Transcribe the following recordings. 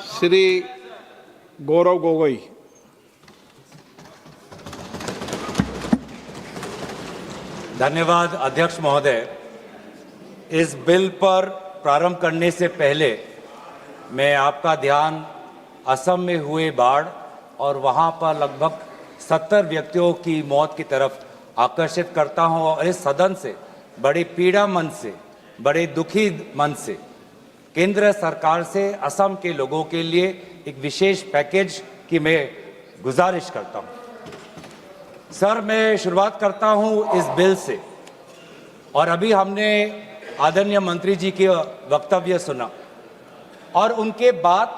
श्री गौरव गोगोई। धन्यवाद अध्यक्ष महोदय। इस बिल पर प्रारंभ करने से पहले मैं आपका ध्यान असम में हुए बाढ़ और वहां पर लगभग 70 व्यक्तियों की मौत की तरफ आकर्षित करता हूं और इस सदन से बड़ी पीड़ा मन से, बड़े दुखी मन से केंद्र सरकार से असम के लोगों के लिए एक विशेष पैकेज की मैं गुजारिश करता हूं। सर, मैं शुरुआत करता हूं इस बिल से। और अभी हमने आदरणीय मंत्री जी के वक्तव्य सुना और उनके बात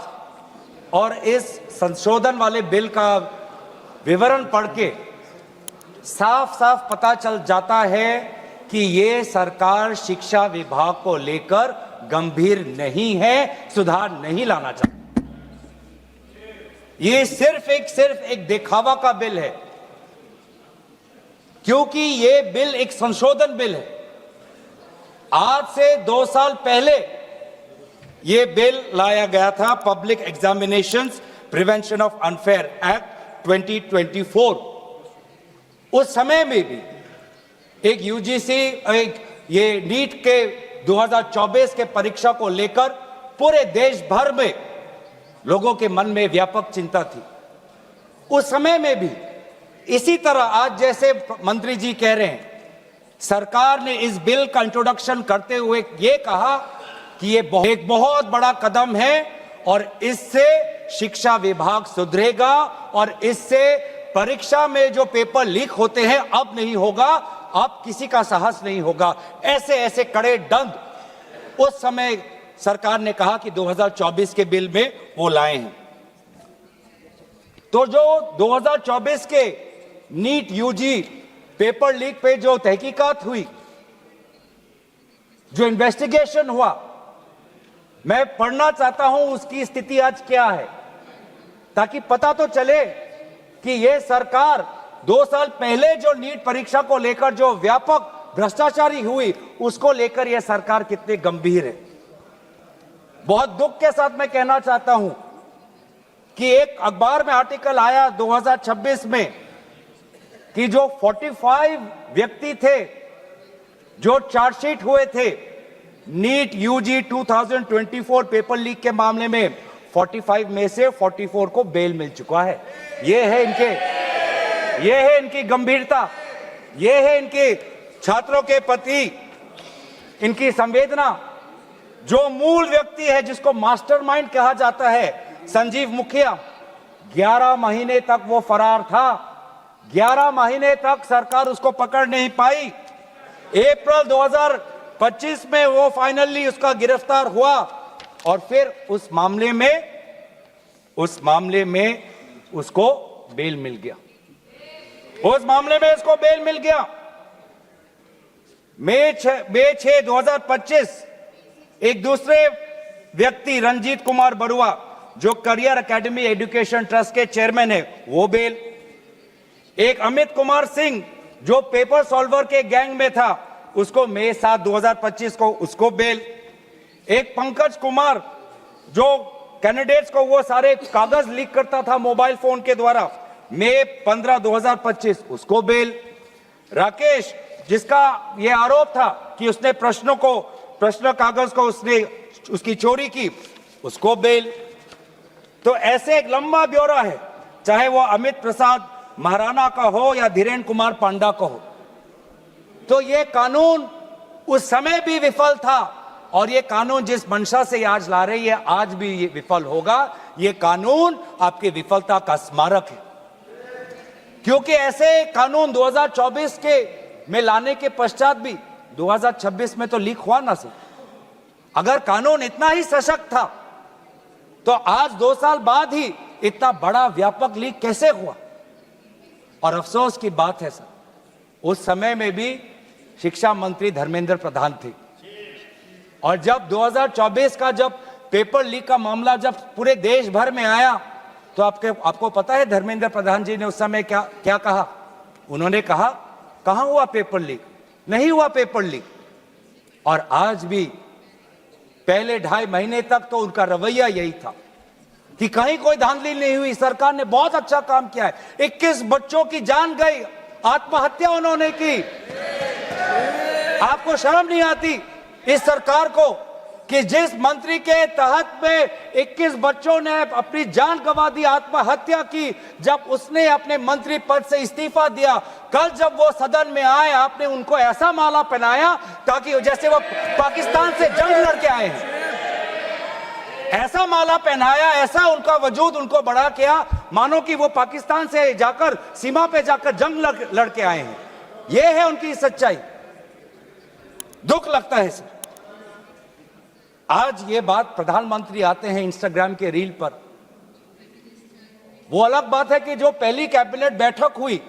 और इस संशोधन वाले बिल का विवरण पढ़ के साफ साफ पता चल जाता है कि ये सरकार शिक्षा विभाग को लेकर गंभीर नहीं है, सुधार नहीं लाना चाहती। ये सिर्फ एक दिखावा का बिल है, क्योंकि ये बिल एक संशोधन बिल है। आज से 2 साल पहले ये बिल लाया गया था, public examinations prevention of unfair act 2024। उस समय में भी एक यूजीसी ये नीट के 2024 के परीक्षा को लेकर पूरे देश भर में लोगों के मन में व्यापक चिंता थी। उस समय में भी इसी तरह आज जैसे मंत्री जी कह रहे हैं, सरकार ने इस बिल का इंट्रोडक्शन करते हुए ये कहा कि ये एक बहुत बड़ा कदम है और इससे शिक्षा विभाग सुधरेगा और इससे परीक्षा में जो पेपर लीक होते हैं अब नहीं होगा, अब किसी का साहस नहीं होगा। ऐसे कड़े दंड उस समय सरकार ने कहा कि 2024 के बिल में वो लाए हैं। तो जो 2024 के नीट यूजी पेपर लीक पे जो तहकीकात हुई, जो इन्वेस्टिगेशन हुआ, मैं पढ़ना चाहता हूं उसकी स्थिति आज क्या है, ताकि पता तो चले कि यह सरकार 2 साल पहले जो नीट परीक्षा को लेकर जो व्यापक भ्रष्टाचारी हुई उसको लेकर यह सरकार कितनी गंभीर है। बहुत दुख के साथ मैं कहना चाहता हूं कि एक अखबार में आर्टिकल आया 2026 में कि जो 45 व्यक्ति थे जो चार्जशीट हुए थे नीट यूजी 2024 पेपर लीक के मामले में, 45 में से 44 को बेल मिल चुका है। ये है इनकी गंभीरता, ये है इनके छात्रों के प्रति इनकी संवेदना। जो मूल व्यक्ति है जिसको मास्टरमाइंड कहा जाता है, संजीव मुखिया, 11 महीने तक वो फरार था। 11 महीने तक सरकार उसको पकड़ नहीं पाई। अप्रैल 2025 में वो फाइनली उसका गिरफ्तार हुआ और फिर उस मामले में उसको बेल मिल गया। मई 6, 2025 एक दूसरे व्यक्ति रंजीत कुमार बरुआ जो करियर एकेडमी एजुकेशन ट्रस्ट के चेयरमैन है, वो बेल। एक अमित कुमार सिंह जो पेपर सॉल्वर के गैंग में था, उसको मई 7, 2025 को उसको बेल। एक पंकज कुमार जो कैंडिडेट्स को वो सारे कागज लीक करता था मोबाइल फोन के द्वारा, मई 15, 2025 उसको बेल। राकेश, जिसका ये आरोप था कि उसने प्रश्न कागज को उसकी चोरी की, उसको बेल। तो ऐसे एक लंबा ब्यौरा है, चाहे वो अमित प्रसाद महाराणा का हो या धीरेन्द्र कुमार पांडा का हो। तो ये कानून उस समय भी विफल था और ये कानून जिस मंशा से आज ला रही है आज भी ये विफल होगा। ये कानून आपकी विफलता का स्मारक है, क्योंकि ऐसे कानून 2024 के में लाने के पश्चात भी 2026 में तो लीक हुआ ना सर। अगर कानून इतना ही सशक्त था तो आज 2 साल बाद ही इतना बड़ा व्यापक लीक कैसे हुआ। और अफसोस की बात है सर, उस समय में भी शिक्षा मंत्री धर्मेंद्र प्रधान थे और जब 2024 का जब पेपर लीक का मामला जब पूरे देश भर में आया तो आपको पता है धर्मेंद्र प्रधान जी ने उस समय क्या कहा। उन्होंने कहा, कहां हुआ पेपर लीक, नहीं हुआ पेपर लीक। और आज भी पहले 2.5 महीने तक तो उनका रवैया यही था। कि कहीं कोई धांधली नहीं हुई। सरकार ने बहुत अच्छा काम किया है। 21 बच्चों की जान गई, आत्महत्या उन्होंने की। आपको शर्म नहीं आती इस सरकार को कि जिस मंत्री के तहत में 21 बच्चों ने अपनी जान गंवा दी, आत्महत्या की, जब उसने अपने मंत्री पद से इस्तीफा दिया, कल जब वो सदन में आए आपने उनको ऐसा माला पहनाया ताकि जैसे वो पाकिस्तान से जंग लड़के आए हैं, ऐसा माला पहनाया, ऐसा उनका वजूद उनको बड़ा किया मानो कि वो पाकिस्तान से जाकर सीमा पे जाकर जंग लड़के आए हैं। ये है उनकी सच्चाई। दुख लगता है सर। आज ये बात प्रधानमंत्री आते हैं इंस्टाग्राम के रील पर, वो अलग बात है कि जो पहली कैबिनेट बैठक हुई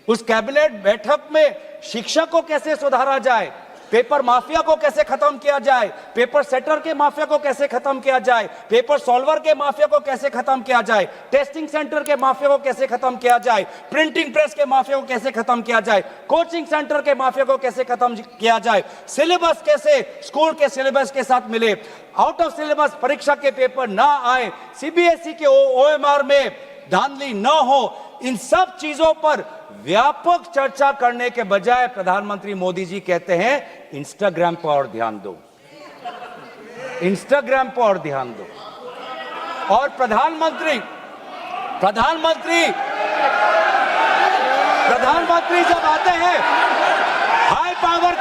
उस कैबिनेट बैठक में शिक्षा को कैसे सुधारा जाए, पेपर माफिया को कैसे खत्म किया जाए, पेपर सेटर के माफिया को कैसे खत्म किया जाए, पेपर सॉल्वर के माफिया को कैसे खत्म किया जाए, टेस्टिंग सेंटर के माफिया को कैसे खत्म किया जाए, प्रिंटिंग प्रेस के माफिया को कैसे खत्म किया जाए, कोचिंग सेंटर के माफिया को कैसे खत्म किया जाए, सिलेबस कैसे स्कूल के सिलेबस के साथ मिले, आउट ऑफ सिलेबस परीक्षा के पेपर ना आए, सीबीएसई के ओएमआर में धांधली न हो, इन सब चीजों पर व्यापक चर्चा करने के बजाय प्रधानमंत्री मोदी जी कहते हैं इंस्टाग्राम पर और ध्यान दो, इंस्टाग्राम पर और ध्यान दो। और प्रधानमंत्री जब आते हैं हाई पावर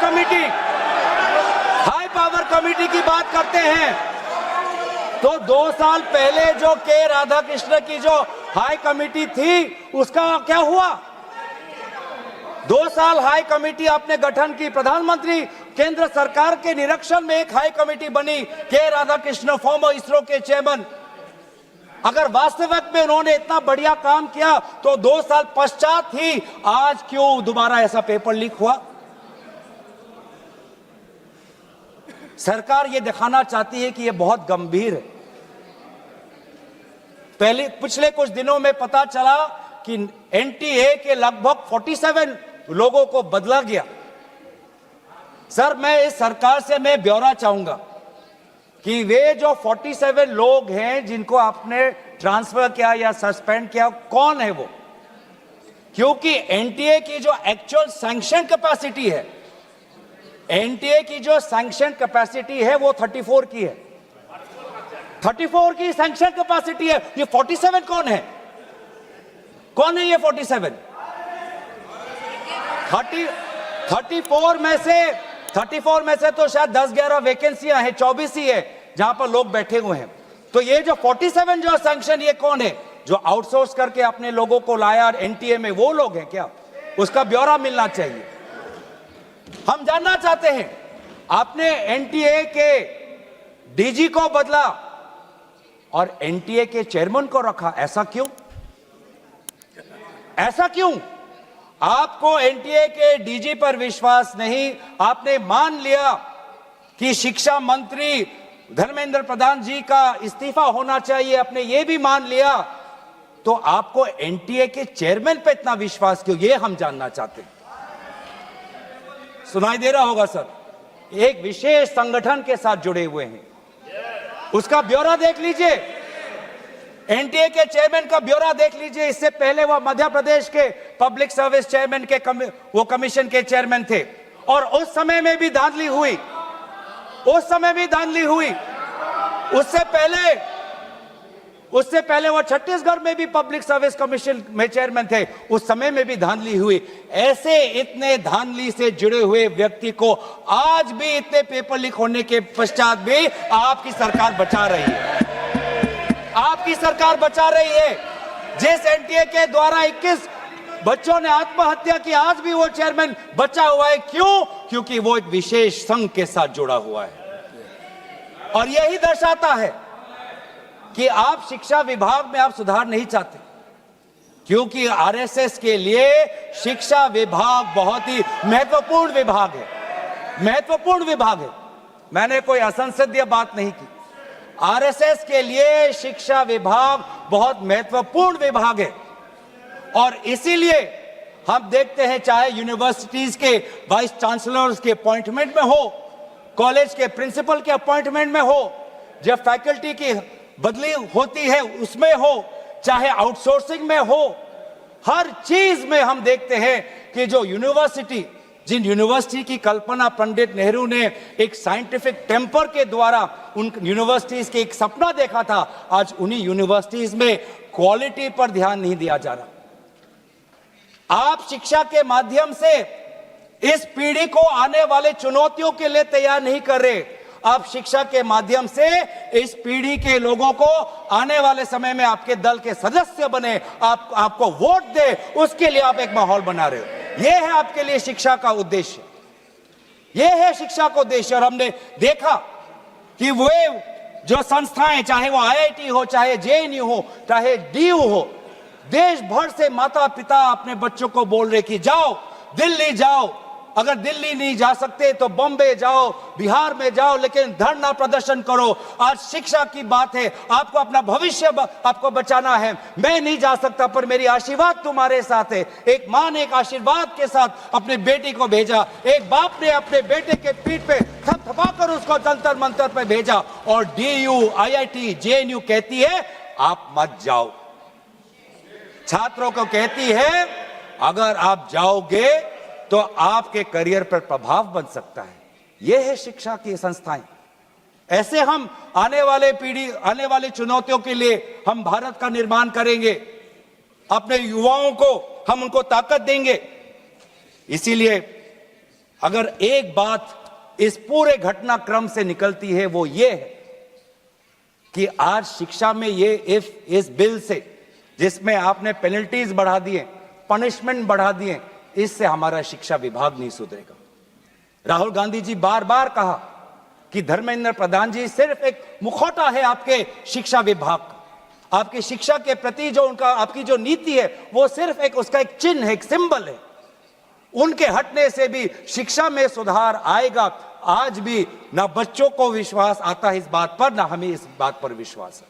कमेटी की बात करते हैं तो 2 साल पहले जो के राधाकृष्ण की जो हाई कमेटी थी उसका क्या हुआ? 2 साल हाई कमेटी आपने गठन की, प्रधानमंत्री केंद्र सरकार के निरीक्षण में एक हाई कमेटी बनी, के राधाकृष्ण फॉर्मर इसरो के चेयरमैन। अगर वास्तविक में उन्होंने इतना बढ़िया काम किया तो 2 साल पश्चात ही आज क्यों दोबारा ऐसा पेपर लीक हुआ? सरकार ये दिखाना चाहती है कि ये बहुत गंभीर है। पिछले कुछ दिनों में पता चला कि एनटीए के लगभग 47 लोगों को बदला गया। सर, मैं इस सरकार से मैं ब्यौरा चाहूंगा कि वे जो 47 लोग हैं जिनको आपने ट्रांसफर किया या सस्पेंड किया, कौन है वो? क्योंकि एनटीए की जो एक्चुअल सैंक्शन कैपेसिटी है, एनटीए की जो सैंक्शन कैपेसिटी है वो 34 की है, 34 की सैंक्शन कैपेसिटी है। ये 47 कौन है? कौन है ये 47? 34 में से तो शायद 10-11 वैकेंसियां हैं, 24 ही है जहां पर लोग बैठे हुए हैं। तो ये जो 47 जो सैंक्शन, ये कौन है? जो आउटसोर्स करके अपने लोगों को लाया एनटीए में, वो लोग हैं क्या? उसका ब्यौरा मिलना चाहिए। हम जानना चाहते हैं, आपने एनटीए के डीजी को बदला और एनटीए के चेयरमैन को रखा, ऐसा क्यों? ऐसा क्यों? आपको एनटीए के डीजी पर विश्वास नहीं, आपने मान लिया कि शिक्षा मंत्री धर्मेंद्र प्रधान जी का इस्तीफा होना चाहिए, आपने ये भी मान लिया, तो आपको एनटीए के चेयरमैन पे इतना विश्वास क्यों? ये हम जानना चाहते हैं। सुनाई दे रहा होगा सर, एक विशेष संगठन के साथ जुड़े हुए हैं, उसका ब्यौरा देख लीजिए, एनटीए के चेयरमैन का ब्यौरा देख लीजिए। इससे पहले वह मध्य प्रदेश के पब्लिक सर्विस चेयरमैन के वो कमीशन के चेयरमैन थे, और उस समय में भी धांधली हुई, उससे पहले वो छत्तीसगढ़ में भी पब्लिक सर्विस कमीशन में चेयरमैन थे, उस समय में भी धांधली हुई। ऐसे इतने धांधली से जुड़े हुए व्यक्ति को आज भी इतने पेपर लीक होने के पश्चात भी आपकी सरकार बचा रही है, आपकी सरकार बचा रही है। जिस एनटीए के द्वारा 21 बच्चों ने आत्महत्या की, आज भी वो चेयरमैन बचा हुआ है। क्यों? क्योंकि वो एक विशेष संघ के साथ जुड़ा हुआ है। और यही दर्शाता है कि आप शिक्षा विभाग में आप सुधार नहीं चाहते, क्योंकि आरएसएस के लिए शिक्षा विभाग बहुत ही महत्वपूर्ण विभाग है। मैंने कोई असंसदीय बात नहीं की। आरएसएस के लिए शिक्षा विभाग बहुत महत्वपूर्ण विभाग है, और इसीलिए हम देखते हैं चाहे यूनिवर्सिटीज के वाइस चांसलर्स के अपॉइंटमेंट में हो, कॉलेज के प्रिंसिपल के अपॉइंटमेंट में हो, जब फैकल्टी की बदली होती है उसमें हो, चाहे आउटसोर्सिंग में हो, हर चीज में हम देखते हैं कि जो यूनिवर्सिटी, जिन यूनिवर्सिटी की कल्पना पंडित नेहरू ने एक साइंटिफिक टेम्पर के द्वारा उन यूनिवर्सिटीज के एक सपना देखा था, आज उन्हीं यूनिवर्सिटीज में क्वालिटी पर ध्यान नहीं दिया जा रहा। आप शिक्षा के माध्यम से इस पीढ़ी को आने वाले चुनौतियों के लिए तैयार नहीं कर रहे। आप शिक्षा के माध्यम से इस पीढ़ी के लोगों को आने वाले समय में आपके दल के सदस्य बने, आपको वोट दे, उसके लिए आप एक माहौल बना रहे हो। यह है आपके लिए शिक्षा का उद्देश्य, यह है शिक्षा का उद्देश्य। और हमने देखा कि वे जो संस्थाएं, चाहे वो IIT हो, चाहे JNU हो, चाहे DU हो, देश भर से माता पिता अपने बच्चों को बोल रहे कि जाओ दिल्ली जाओ, अगर दिल्ली नहीं जा सकते तो बॉम्बे जाओ, बिहार में जाओ, लेकिन धरना प्रदर्शन करो। आज शिक्षा की बात है, आपको अपना भविष्य आपको बचाना है। मैं नहीं जा सकता पर मेरी आशीर्वाद तुम्हारे साथ है। एक मां ने एक आशीर्वाद के साथ अपनी बेटी को भेजा, एक बाप ने अपने बेटे के पीठ पे थपथपाकर उसको जंतर मंतर पे भेजा, और DU, IIT, JNU कहती है आप मत जाओ। छात्रों को कहती है अगर आप जाओगे तो आपके करियर पर प्रभाव बन सकता है। यह है शिक्षा की संस्थाएं। ऐसे हम आने वाले पीढ़ी, आने वाली चुनौतियों के लिए हम भारत का निर्माण करेंगे। अपने युवाओं को हम उनको ताकत देंगे। इसीलिए अगर एक बात इस पूरे घटनाक्रम से निकलती है वो ये है कि आज शिक्षा में ये इस बिल से, जिसमें आपने पेनल्टीज बढ़ा दिए, पनिशमेंट बढ़ा दिए, इससे हमारा शिक्षा विभाग नहीं सुधरेगा। राहुल गांधी जी बार बार कहा कि धर्मेंद्र प्रधान जी सिर्फ एक मुखौटा है आपके शिक्षा विभाग का। आपकी शिक्षा के प्रति जो उनका, आपकी जो नीति है वो सिर्फ एक, उसका एक चिन्ह है, एक सिंबल है। उनके हटने से भी शिक्षा में सुधार आएगा। आज भी ना बच्चों को विश्वास आता है इस बात पर, ना हमें इस बात पर विश्वास है।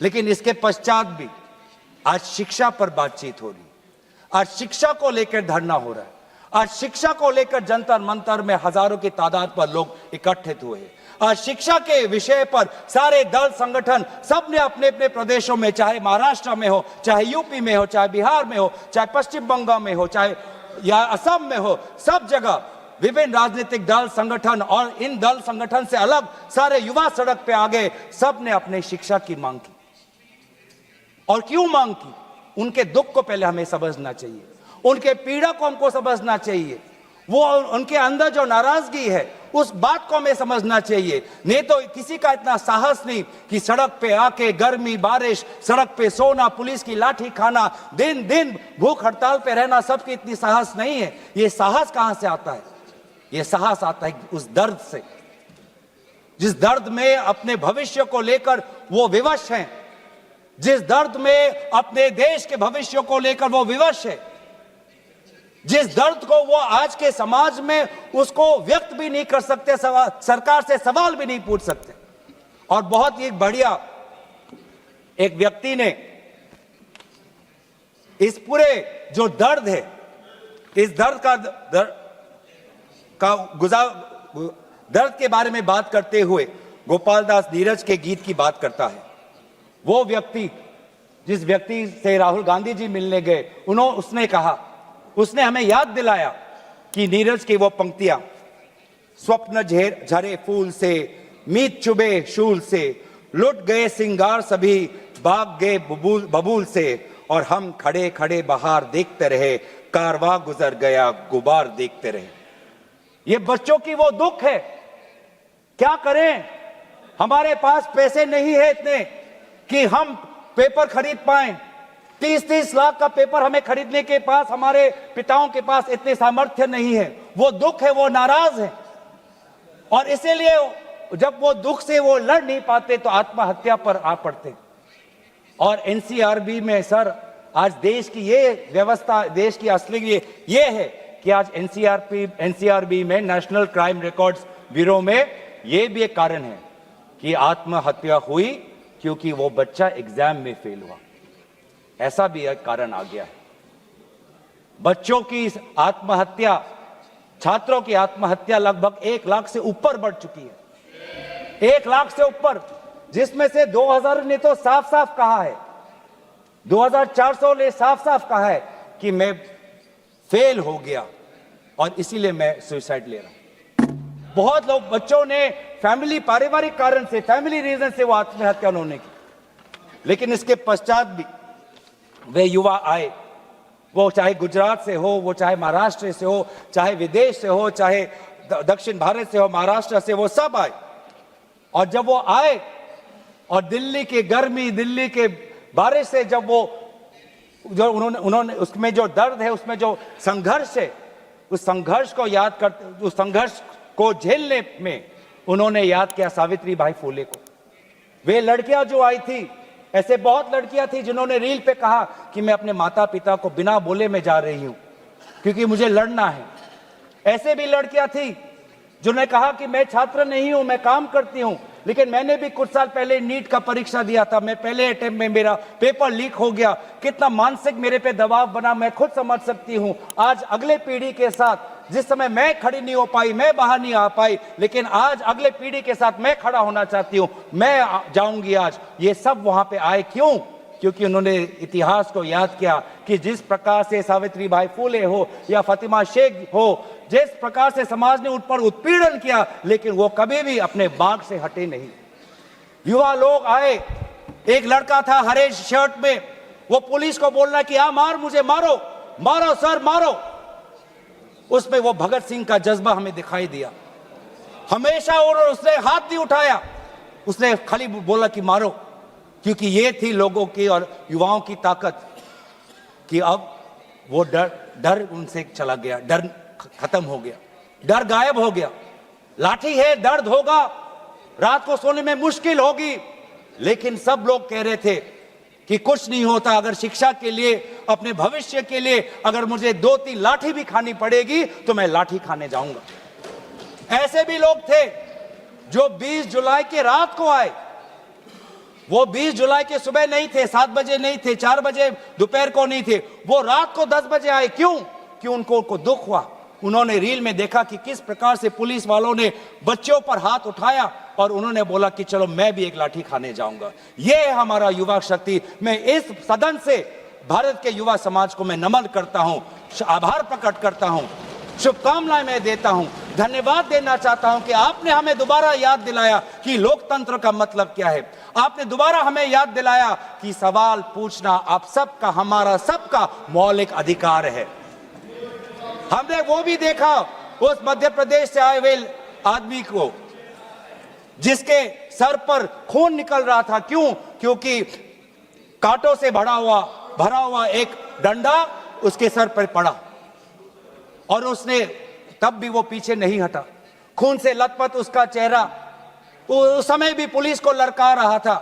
लेकिन इसके पश्चात भी आज शिक्षा पर बातचीत हो रही है, आज शिक्षा को लेकर धरना हो रहा है, आज शिक्षा को लेकर जंतर मंतर में हजारों की तादाद पर लोग इकट्ठित हुए हैं। आज शिक्षा के विषय पर सारे दल संगठन सब ने अपने अपने प्रदेशों में, चाहे महाराष्ट्र में हो, चाहे यूपी में हो, चाहे बिहार में हो, चाहे पश्चिम बंगाल में हो, चाहे या असम में हो, सब जगह विभिन्न राजनीतिक दल संगठन और इन दल संगठन से अलग सारे युवा सड़क पे आ गए। सब ने अपने शिक्षा की मांग की। और क्यों मांग की? उनके दुख को पहले हमें समझना चाहिए, उनके पीड़ा को हमको समझना चाहिए, वो उनके अंदर जो नाराजगी है उस बात को हमें समझना चाहिए। नहीं तो किसी का इतना साहस नहीं कि सड़क पे आके गर्मी बारिश, सड़क पे सोना, पुलिस की लाठी खाना, दिन दिन भूख हड़ताल पे रहना, सबकी इतनी साहस नहीं है। ये साहस कहां से आता है? ये साहस आता है उस दर्द से, जिस दर्द में अपने भविष्य को लेकर वो विवश हैं, जिस दर्द में अपने देश के भविष्य को लेकर वो विवश है, जिस दर्द को वो आज के समाज में उसको व्यक्त भी नहीं कर सकते, सरकार से सवाल भी नहीं पूछ सकते। और बहुत ही बढ़िया एक व्यक्ति ने इस पूरे जो दर्द है, इस दर्द के बारे में बात करते हुए गोपाल दास नीरज के गीत की बात करता है। वो व्यक्ति, जिस व्यक्ति से राहुल गांधी जी मिलने गए, उसने कहा, उसने हमें याद दिलाया कि नीरज की वो पंक्तियां, स्वप्न झरे फूल से, मीत चुबे शूल से, लुट गए सिंगार सभी, भाग गए बबूल से, और हम खड़े खड़े बहार देखते रहे, कारवां गुजर गया गुबार देखते रहे। ये बच्चों की वो दुख है। क्या करें? हमारे पास पैसे नहीं है इतने कि हम पेपर खरीद पाएं। 30-30 लाख का पेपर हमें खरीदने के पास, हमारे पिताओं के पास इतने सामर्थ्य नहीं है। वो दुख है, वो नाराज है, और इसीलिए जब वो दुख से वो लड़ नहीं पाते तो आत्महत्या पर आ पड़ते। और NCRB में सर, आज देश की ये व्यवस्था, देश की असली ये है कि आज NCRB में, नेशनल क्राइम रिकॉर्ड्स ब्यूरो में, ये भी एक कारण है कि आत्महत्या हुई क्योंकि वो बच्चा एग्जाम में फेल हुआ। ऐसा भी एक कारण आ गया है। बच्चों की आत्महत्या, छात्रों की आत्महत्या लगभग 1 लाख से ऊपर बढ़ चुकी है। 1 लाख से ऊपर। जिसमें से 2000 ने तो साफ साफ कहा है, 2400 ने साफ साफ कहा है कि मैं फेल हो गया और इसीलिए मैं सुसाइड ले रहा हूं। बहुत लोग, बच्चों ने फैमिली, पारिवारिक कारण से, फैमिली रीजन से वो आत्महत्या उन्होंने की। लेकिन इसके पश्चात भी वे युवा आए, वो चाहे गुजरात से हो, वो चाहे महाराष्ट्र से हो, चाहे विदेश से हो, चाहे दक्षिण भारत से हो, महाराष्ट्र से, वो सब आए। और जब वो आए और दिल्ली की गर्मी, दिल्ली के बारिश से जब वो जो उन्होंने उसमें जो दर्द है, उसमें जो संघर्ष है, उस संघर्ष को याद करते, उस संघर्ष को झेलने में उन्होंने याद किया सावित्री बाई फुले को। वे लड़कियां जो आई थी, ऐसे बहुत लड़कियां थी जिन्होंने रील पे कहा कि मैं अपने माता पिता को बिना बोले में जा रही हूं क्योंकि मुझे लड़ना है। ऐसे भी लड़कियां थी जिन्होंने कहा कि मैं छात्र नहीं हूं, मैं काम करती हूं, लेकिन मैंने भी कुछ साल पहले नीट का परीक्षा दिया था, मैं पहले अटेम्प्ट में मेरा पेपर लीक हो गया, कितना मानसिक मेरे पे दबाव बना मैं खुद समझ सकती हूं। आज अगले पीढ़ी के साथ, जिस समय मैं खड़ी नहीं हो पाई, मैं बाहर नहीं आ पाई, लेकिन आज अगले पीढ़ी के साथ मैं खड़ा होना चाहती हूं, मैं जाऊंगी आज। ये सब वहां पे आए क्यों? क्योंकि उन्होंने इतिहास को याद किया कि जिस प्रकार से सावित्री बाई फुले हो या फातिमा शेख हो, जिस प्रकार से समाज ने उन पर उत्पीड़न किया, लेकिन वो कभी भी अपने बाग से हटे नहीं। युवा लोग आए, एक लड़का था हरे शर्ट में, वो पुलिस को बोल रहा कि आ मार, मुझे मारो, मारो सर मारो। उसमें वो भगत सिंह का जज्बा हमें दिखाई दिया। हमेशा उसने हाथ नहीं उठाया, उसने खाली बोला कि मारो, क्योंकि ये थी लोगों की और युवाओं की ताकत कि अब वो डर उनसे चला गया, डर खत्म हो गया, डर गायब हो गया। लाठी है, दर्द होगा, रात को सोने में मुश्किल होगी, लेकिन सब लोग कह रहे थे कि कुछ नहीं होता, अगर शिक्षा के लिए, अपने भविष्य के लिए अगर मुझे 2-3 लाठी भी खानी पड़ेगी तो मैं लाठी खाने जाऊंगा। ऐसे भी लोग थे जो 20 जुलाई के रात को आए। वो 20 जुलाई के सुबह नहीं थे, 7 बजे नहीं थे, 4 बजे दोपहर को नहीं थे, वो रात को 10 बजे आए। क्यों? क्यों? उनको दुख हुआ। उन्होंने रील में देखा कि किस प्रकार से पुलिस वालों ने बच्चों पर हाथ उठाया और उन्होंने बोला कि चलो मैं भी एक लाठी खाने जाऊंगा। ये है हमारा युवा शक्ति। मैं इस सदन से भारत के युवा समाज को मैं नमन करता हूं, आभार प्रकट करता हूं, शुभकामनाएं मैं देता हूं, धन्यवाद देना चाहता हूं कि आपने हमें दोबारा याद दिलाया कि लोकतंत्र का मतलब क्या है। आपने दोबारा हमें याद दिलाया कि सवाल पूछना आप सबका, हमारा सबका मौलिक अधिकार है। हमने वो भी देखा उस मध्य प्रदेश से आए हुए आदमी को जिसके सर पर खून निकल रहा था। क्यों? क्योंकि कांटों से भरा हुआ एक डंडा उसके सर पर पड़ा और उसने तब भी वो पीछे नहीं हटा। खून से लथपथ उसका चेहरा, उस समय भी पुलिस को ललकार रहा था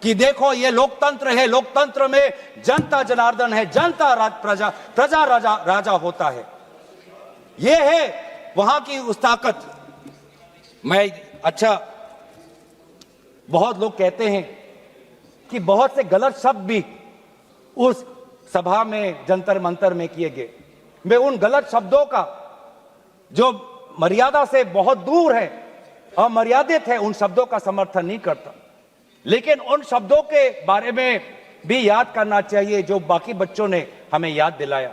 कि देखो ये लोकतंत्र है, लोकतंत्र में जनता जनार्दन है, जनता प्रजा राजा होता है। ये है वहां की उस ताकत। बहुत लोग कहते हैं कि बहुत से गलत शब्द भी उस सभा में, जंतर मंतर में किए गए। मैं उन गलत शब्दों का जो मर्यादा से बहुत दूर है, अमर्यादित है, उन शब्दों का समर्थन नहीं करता, लेकिन उन शब्दों के बारे में भी याद करना चाहिए जो बाकी बच्चों ने हमें याद दिलाया।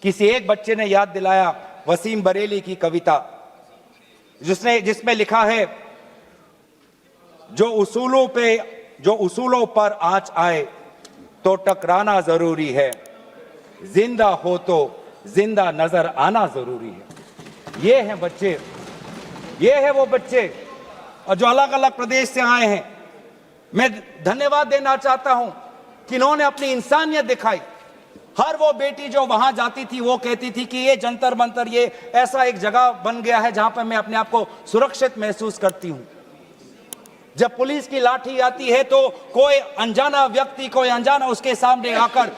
किसी एक बच्चे ने याद दिलाया वसीम बरेली की कविता, जिसमें लिखा है, जो उसूलों पर आंच आए तो टकराना जरूरी है, जिंदा हो तो जिंदा नजर आना जरूरी है। ये हैं बच्चे, ये है वो बच्चे और जो अलग अलग प्रदेश से आए हैं। मैं धन्यवाद देना चाहता हूं कि इन्होंने अपनी इंसानियत दिखाई। हर वो बेटी जो वहां जाती थी वो कहती थी कि ये जंतर मंतर, ये ऐसा एक जगह बन गया है जहां पर मैं अपने आप को सुरक्षित महसूस करती हूं। जब पुलिस की लाठी आती है तो कोई अनजाना व्यक्ति, कोई अनजाना उसके सामने आकर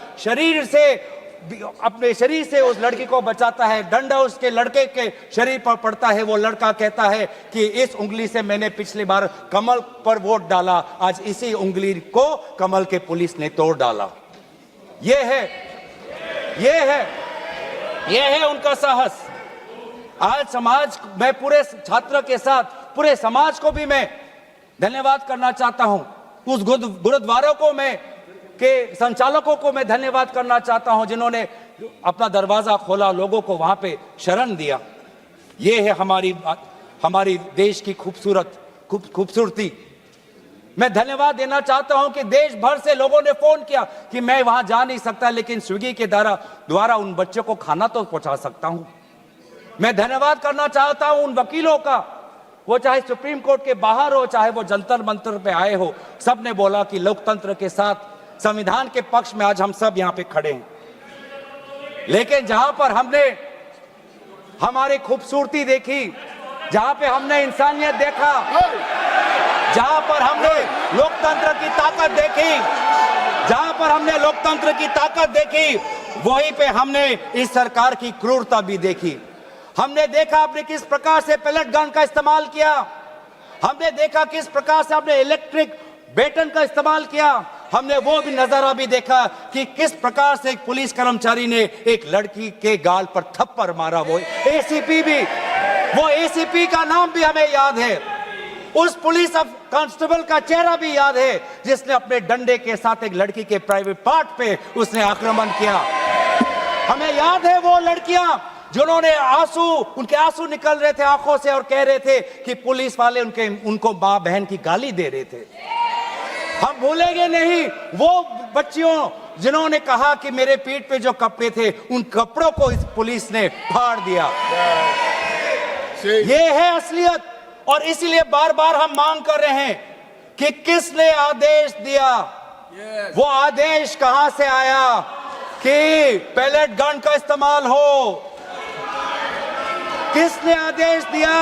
अपने शरीर से उस लड़की को बचाता है। डंडा उसके लड़के के शरीर पर पड़ता है। वो लड़का कहता है कि इस उंगली से मैंने पिछली बार कमल पर वोट डाला, आज इसी उंगली को कमल के पुलिस ने तोड़ डाला। ये है उनका साहस। आज समाज, मैं पूरे छात्र के साथ पूरे समाज को भी मैं धन्यवाद करना चाहता हूं उस गुरुद्वारों को मैं के संचालकों को मैं धन्यवाद करना चाहता हूं जिन्होंने अपना दरवाजा खोला, लोगों को वहां पे शरण दिया। ये है हमारी देश की खूबसूरती। मैं धन्यवाद देना चाहता हूं कि देश भर से लोगों ने फोन किया कि मैं वहां जा नहीं सकता, लेकिन स्विगी के द्वारा उन बच्चों को खाना तो पहुंचा सकता हूं। मैं धन्यवाद करना चाहता हूं उन वकीलों का, वो चाहे सुप्रीम कोर्ट के बाहर हो, चाहे वो जंतर मंतर पे आए हो, सबने बोला कि लोकतंत्र के साथ, संविधान के पक्ष में आज हम सब यहां पे खड़े हैं। लेकिन जहां पर हमने हमारी खूबसूरती देखी, जहां पे हमने इंसानियत देखा, जहां पर हमने लोकतंत्र की ताकत देखी, जहां पर हमने लोकतंत्र की ताकत देखी, वहीं पे हमने इस सरकार की क्रूरता भी देखी। हमने देखा आपने किस प्रकार से पैलेट गन का इस्तेमाल किया, हमने देखा किस प्रकार से आपने इलेक्ट्रिक बेटन का इस्तेमाल किया, हमने वो भी नजारा भी देखा कि किस प्रकार से एक पुलिस कर्मचारी ने एक लड़की के गाल पर थप्पड़ मारा। वो एसीपी का नाम भी हमें याद है, उस पुलिस कांस्टेबल का चेहरा भी याद है जिसने अपने डंडे के साथ एक लड़की के प्राइवेट पार्ट पे उसने आक्रमण किया। हमें याद है वो लड़कियां जिन्होंने उनके आंसू निकल रहे थे आंखों से और कह रहे थे कि पुलिस वाले उनको मां बहन की गाली दे रहे थे। हम भूलेंगे नहीं वो बच्चियों जिन्होंने कहा कि मेरे पीठ पे जो कपड़े थे उन कपड़ों को इस पुलिस ने फाड़ दिया। ये है असलियत, और इसीलिए बार बार हम मांग कर रहे हैं कि किसने आदेश दिया, वो आदेश कहां से आया कि पैलेट गन का इस्तेमाल हो, किसने आदेश दिया,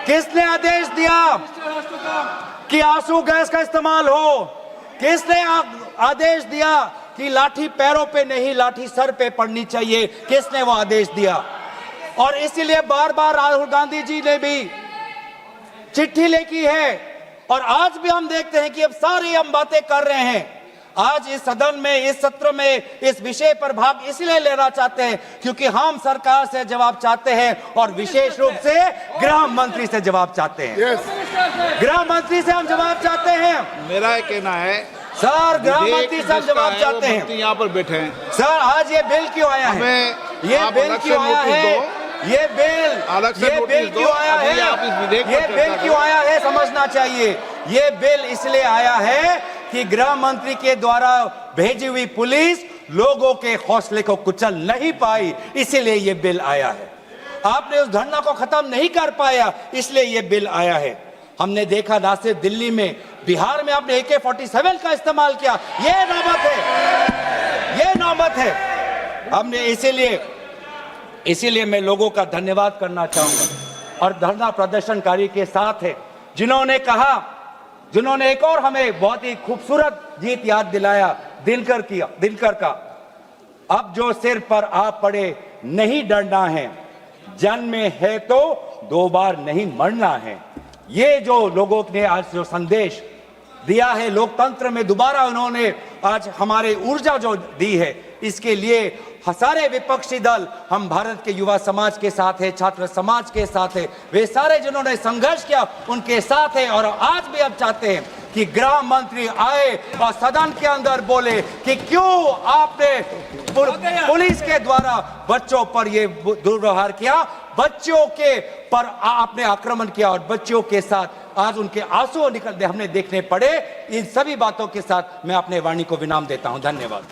किसने आदेश दिया कि आंसू गैस का इस्तेमाल हो, किसने आदेश दिया कि लाठी पैरों पे नहीं लाठी सर पे पड़नी चाहिए, किसने वो आदेश दिया। और इसीलिए बार बार राहुल गांधी जी ने भी चिट्ठी लिखी है, और आज भी हम देखते हैं कि अब सारी हम बातें कर रहे हैं। आज इस सदन में, इस सत्र में इस विषय पर भाग इसलिए लेना चाहते हैं क्योंकि हम सरकार से जवाब चाहते हैं, और विशेष रूप से गृह मंत्री से जवाब चाहते हैं। गृह मंत्री से हम जवाब चाहते हैं। मेरा ये कहना है सर, गृह मंत्री से हम जवाब चाहते हैं। यहाँ पर बैठे हैं सर, आज ये बिल क्यों आया है, ये बिल क्यों आया है, ये बिल क्यों आया है, ये बिल क्यों आया है समझना चाहिए। ये बिल इसलिए आया है कि गृह मंत्री के द्वारा भेजी हुई पुलिस लोगों के हौसले को कुचल नहीं पाई, इसीलिए ये बिल आया है। आपने उस धरना को खत्म नहीं कर पाया, इसलिए ये बिल आया है। हमने देखा ना सिर्फ दिल्ली में, बिहार में आपने AK-47 का इस्तेमाल किया। ये नौबत है। हमने इसीलिए मैं लोगों का धन्यवाद करना चाहूंगा, और धरना प्रदर्शनकारी के साथ है जिन्होंने एक और हमें बहुत ही खूबसूरत गीत याद दिलाया, दिनकर का। अब जो सिर पर आ पड़े नहीं डरना है, जन्म में है तो 2 बार नहीं मरना है। ये जो लोगों ने आज जो संदेश दिया है लोकतंत्र में, दोबारा उन्होंने आज हमारे ऊर्जा जो दी है, इसके लिए सारे विपक्षी दल, हम भारत के युवा समाज के साथ है, छात्र समाज के साथ है, वे सारे जिन्होंने संघर्ष किया उनके साथ है। और आज भी अब चाहते हैं कि गृह मंत्री आए और सदन के अंदर बोले कि क्यों आपने पुलिस के द्वारा बच्चों पर ये दुर्व्यवहार किया, बच्चों के पर आपने आक्रमण किया, और बच्चों के साथ आज उनके आंसू निकलते हमने देखने पड़े। इन सभी बातों के साथ मैं अपने वाणी को विराम देता हूं। धन्यवाद।